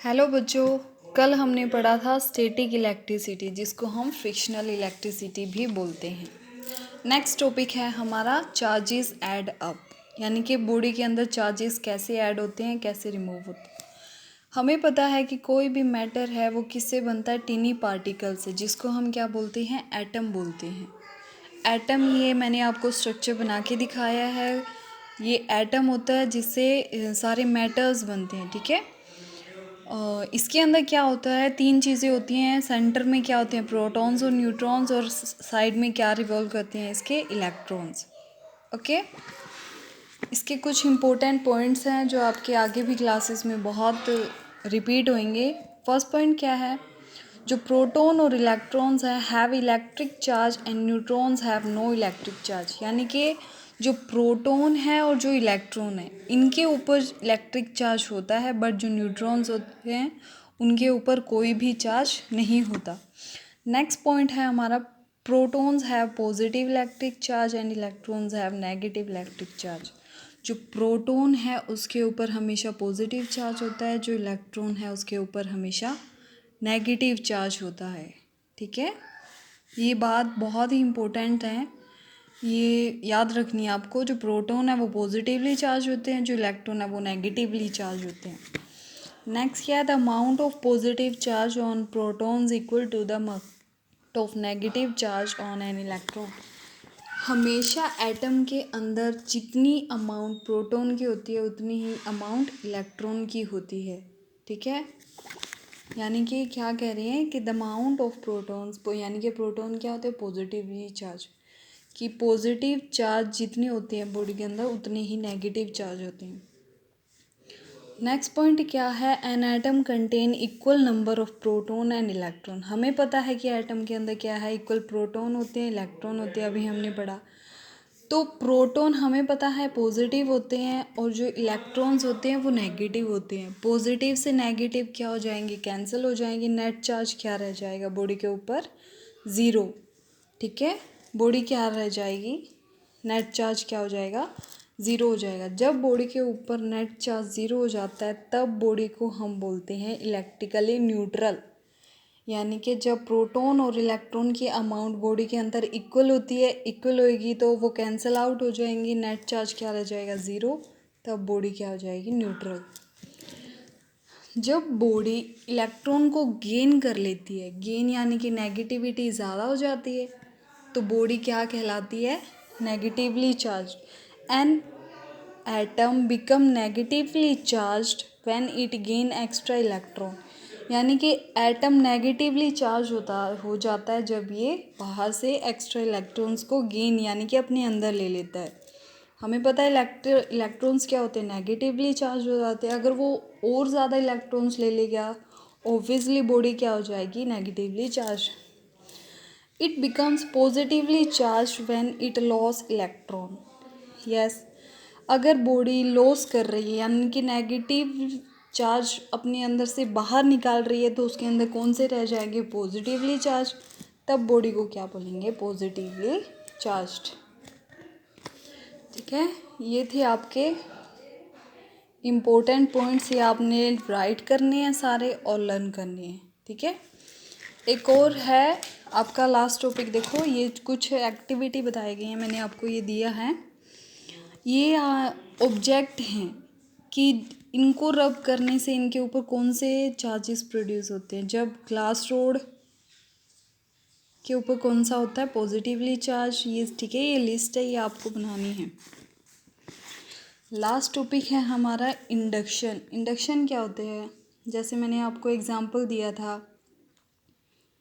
Hello बच्चों, कल हमने पढ़ा था स्टैटिक इलेक्ट्रिसिटी, जिसको हम फ्रिक्शनल इलेक्ट्रिसिटी भी बोलते हैं। नेक्स्ट टॉपिक है हमारा चार्जेस ऐड अप, यानी कि बॉडी के अंदर चार्जेस कैसे ऐड होते हैं, कैसे रिमूव होते हैं। हमें पता है कि कोई भी मैटर है वो किससे बनता है, टिनी पार्टिकल से, जिसको हम क्या बोलते हैं, एटम बोलते हैं। एटम, ये मैंने आपको स्ट्रक्चर बना के दिखाया है। ये एटम होता है जिससे सारे मैटर्स बनते हैं, ठीक है। इसके अंदर क्या होता है, तीन चीज़ें होती हैं। सेंटर में क्या होते हैं, प्रोटॉन्स और न्यूट्रॉन्स, और साइड में क्या रिवॉल्व करते हैं, इसके इलेक्ट्रॉन्स। ओके, इसके कुछ इंपॉर्टेंट पॉइंट्स हैं जो आपके आगे भी क्लासेस में बहुत रिपीट होंगे। फर्स्ट पॉइंट क्या है, जो प्रोटॉन और इलेक्ट्रॉन्स हैं have electric charge and neutrons have no electric charge. यानी कि जो प्रोटॉन है और जो इलेक्ट्रॉन है, इनके ऊपर इलेक्ट्रिक चार्ज होता है, बट जो न्यूट्रॉन्स होते हैं उनके ऊपर कोई भी चार्ज नहीं होता। नेक्स्ट पॉइंट है हमारा, protons have positive electric charge and electrons have negative electric charge. जो प्रोटॉन है उसके ऊपर हमेशा पॉजिटिव चार्ज होता है, जो इलेक्ट्रॉन है उसके ऊपर हमेशा नेगेटिव चार्ज होता है, ठीक है। ये बात बहुत ही इम्पोर्टेंट है, ये याद रखनी है आपको। जो प्रोटॉन है वो पॉजिटिवली चार्ज होते हैं, जो इलेक्ट्रॉन है वो नेगेटिवली चार्ज होते हैं। नेक्स्ट क्या है, the amount of positive charge on protons equal to the amount of negative charge on an electron. हमेशा एटम के अंदर जितनी अमाउंट प्रोटॉन की होती है उतनी ही अमाउंट इलेक्ट्रॉन की होती है, ठीक है। यानी कि क्या कह रहे हैं कि द अमाउंट ऑफ प्रोटॉन्स, यानी कि प्रोटॉन क्या होते हैं, पॉजिटिवली चार्ज, कि पॉजिटिव चार्ज जितनी होती है बॉडी के अंदर उतने ही नेगेटिव चार्ज होते हैं। नेक्स्ट पॉइंट क्या है, an atom contain equal number of proton and electron. हमें पता है कि एटम के अंदर क्या है, इक्वल प्रोटॉन होते हैं, इलेक्ट्रॉन होते हैं, अभी हमने पढ़ा। तो प्रोटॉन हमें पता है पॉजिटिव होते हैं और जो इलेक्ट्रॉन्स होते हैं वो नेगेटिव होते हैं। पॉजिटिव से नेगेटिव क्या हो जाएंगे, कैंसिल हो जाएंगे। नेट चार्ज क्या रह जाएगा बॉडी के ऊपर, ज़ीरो, ठीक है। बॉडी क्या रह जाएगी, नेट चार्ज क्या हो जाएगा, ज़ीरो हो जाएगा। जब बॉडी के ऊपर नेट चार्ज ज़ीरो हो जाता है तब बॉडी को हम बोलते हैं इलेक्ट्रिकली न्यूट्रल। यानी कि जब प्रोटॉन और इलेक्ट्रॉन की अमाउंट बॉडी के अंदर इक्वल होती है, इक्वल होएगी तो वो कैंसिल आउट हो जाएंगी, नेट चार्ज क्या रह जाएगा, ज़ीरो, तब बॉडी क्या हो जाएगी, न्यूट्रल। जब बॉडी इलेक्ट्रॉन को गेन कर लेती है, गेन यानी कि नेगेटिविटी ज़्यादा हो जाती है, तो बॉडी क्या कहलाती है, negatively charge. An atom become negatively charged when it gain extra electron. यानी कि एटम नेगेटिवली चार्ज हो जाता है जब ये बाहर से एक्स्ट्रा इलेक्ट्रॉन्स को गेन यानी कि अपने अंदर ले लेता है। हमें पता है इलेक्ट्रॉन्स क्या होते हैं, नेगेटिवली चार्ज हो जाते हैं। अगर वो और ज़्यादा इलेक्ट्रॉन्स ले लेगा, ऑब्वियसली बॉडी क्या हो जाएगी, negatively charge. It becomes positively charge when it loss electron. Yes, अगर बॉडी लॉस कर रही है यानी कि नेगेटिव चार्ज अपने अंदर से बाहर निकाल रही है, तो उसके अंदर कौन से रह जाएंगे, पॉजिटिवली चार्ज। तब बॉडी को क्या बोलेंगे, पॉजिटिवली चार्ज्ड, ठीक है। ये थे आपके इम्पोर्टेंट पॉइंट्स, ये आपने राइट करने हैं सारे और लर्न करने हैं, ठीक है। एक और है आपका लास्ट टॉपिक, देखो ये कुछ एक्टिविटी बताई गई हैं, मैंने आपको ये दिया है। ये ऑब्जेक्ट हैं कि इनको रब करने से इनके ऊपर कौन से चार्जेस प्रोड्यूस होते हैं। जब ग्लास रोड के ऊपर कौन सा होता है, पॉजिटिवली चार्ज, ये ठीक है, ये लिस्ट है, ये आपको बनानी है। लास्ट टॉपिक है हमारा इंडक्शन। इंडक्शन क्या होते हैं, जैसे मैंने आपको एग्जांपल दिया था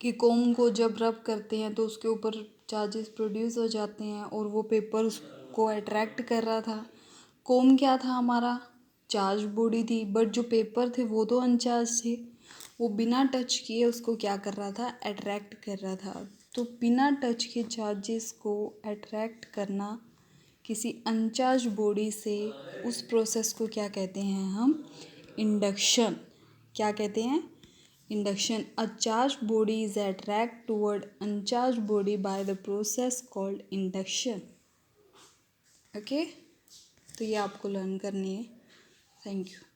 कि कोम को जब रब करते हैं तो उसके ऊपर चार्जेस प्रोड्यूस हो जाते हैं और वो पेपर उसको अट्रैक्ट कर रहा था। कोम क्या था, हमारा चार्ज बॉडी थी, बट जो पेपर थे वो तो अनचार्ज थे, वो बिना टच किए उसको क्या कर रहा था, अट्रैक्ट कर रहा था। तो बिना टच के चार्जेस को अट्रैक्ट करना किसी अनचार्ज बॉडी से, उस प्रोसेस को क्या कहते हैं हम, इंडक्शन। क्या कहते हैं, induction. A charge body is attract toward uncharged body by the process called induction. Okay, तो ये आपको लर्न करनी है। Thank you.